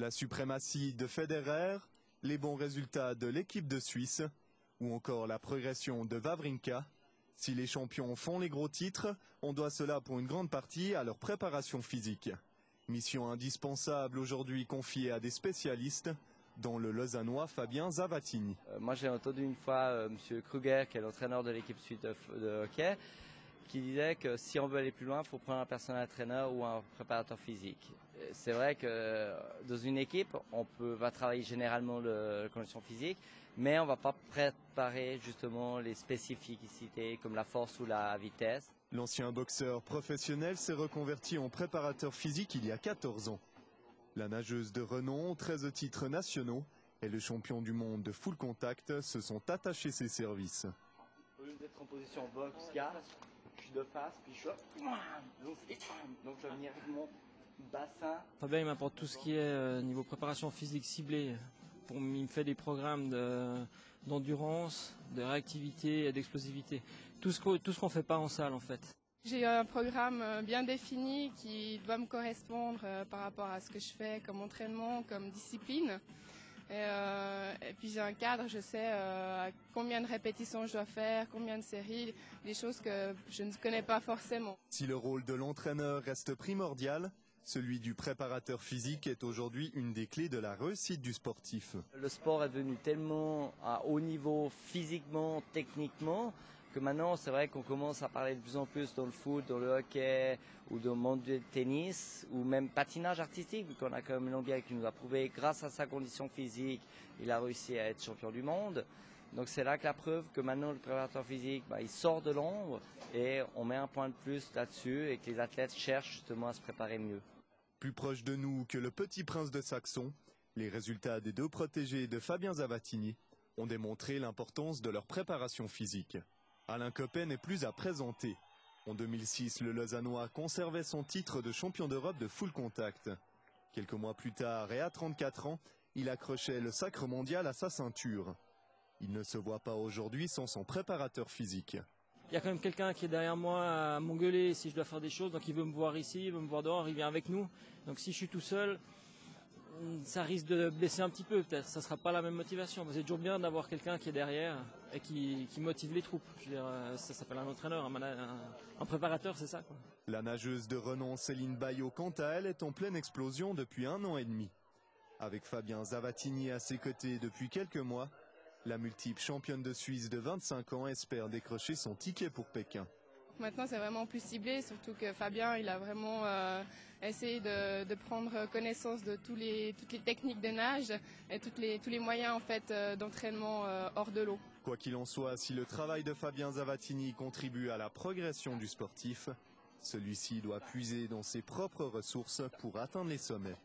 La suprématie de Federer, les bons résultats de l'équipe de Suisse ou encore la progression de Wawrinka. Si les champions font les gros titres, on doit cela pour une grande partie à leur préparation physique. Mission indispensable aujourd'hui confiée à des spécialistes, dont le Lausannois Fabien Zavatini. Moi j'ai entendu une fois M. Kruger, qui est l'entraîneur de l'équipe suisse de hockey, qui disait que si on veut aller plus loin, il faut prendre un personnel entraîner ou un préparateur physique. C'est vrai que dans une équipe, va travailler généralement la condition physique, mais on ne va pas préparer justement les spécificités comme la force ou la vitesse. L'ancien boxeur professionnel s'est reconverti en préparateur physique il y a 14 ans. La nageuse de renom, 13 titres nationaux, et le champion du monde de full contact se sont attachés ses services. Au lieu d'être en position box-garde, je suis de face, puis je vais venir avec mon bassin. Fabien il m'apporte tout ce qui est niveau préparation physique ciblée. Il me fait des programmes d'endurance, de réactivité et d'explosivité. Tout ce qu'on ne fait pas en salle en fait. J'ai un programme bien défini qui doit me correspondre par rapport à ce que je fais comme entraînement, comme discipline. Et puis j'ai un cadre, je sais combien de répétitions je dois faire, combien de séries, des choses que je ne connais pas forcément. Si le rôle de l'entraîneur reste primordial, celui du préparateur physique est aujourd'hui une des clés de la réussite du sportif. Le sport est devenu tellement à haut niveau physiquement, techniquement, que maintenant c'est vrai qu'on commence à parler de plus en plus dans le foot, dans le hockey ou dans le monde du tennis ou même patinage artistique, vu qu'on a quand même Lombiel qui nous a prouvé grâce à sa condition physique, il a réussi à être champion du monde. Donc c'est là que la preuve que maintenant le préparateur physique, il sort de l'ombre et on met un point de plus là-dessus et que les athlètes cherchent justement à se préparer mieux. Plus proche de nous que le petit prince de Saxon, les résultats des deux protégés de Fabien Zavatini ont démontré l'importance de leur préparation physique. Alain Coppet n'est plus à présenter. En 2006, le Lausannois conservait son titre de champion d'Europe de full contact. Quelques mois plus tard, et à 34 ans, il accrochait le sacre mondial à sa ceinture. Il ne se voit pas aujourd'hui sans son préparateur physique. Il y a quand même quelqu'un qui est derrière moi à m'engueuler si je dois faire des choses, donc il veut me voir ici, il veut me voir dehors, il vient avec nous. Donc si je suis tout seul, ça risque de baisser un petit peu peut-être, ça ne sera pas la même motivation. C'est toujours bien d'avoir quelqu'un qui est derrière et qui motive les troupes. Je veux dire, ça s'appelle un entraîneur, un préparateur, c'est ça, quoi. La nageuse de renom Céline Bayot, quant à elle, est en pleine explosion depuis 1 an et demi. Avec Fabien Zavatini à ses côtés depuis quelques mois, la multiple championne de Suisse de 25 ans espère décrocher son ticket pour Pékin. Maintenant c'est vraiment plus ciblé, surtout que Fabien il a vraiment essayé de prendre connaissance de toutes les techniques de nage et tous les moyens en fait d'entraînement hors de l'eau. Quoi qu'il en soit, si le travail de Fabien Zavatini contribue à la progression du sportif, celui-ci doit puiser dans ses propres ressources pour atteindre les sommets.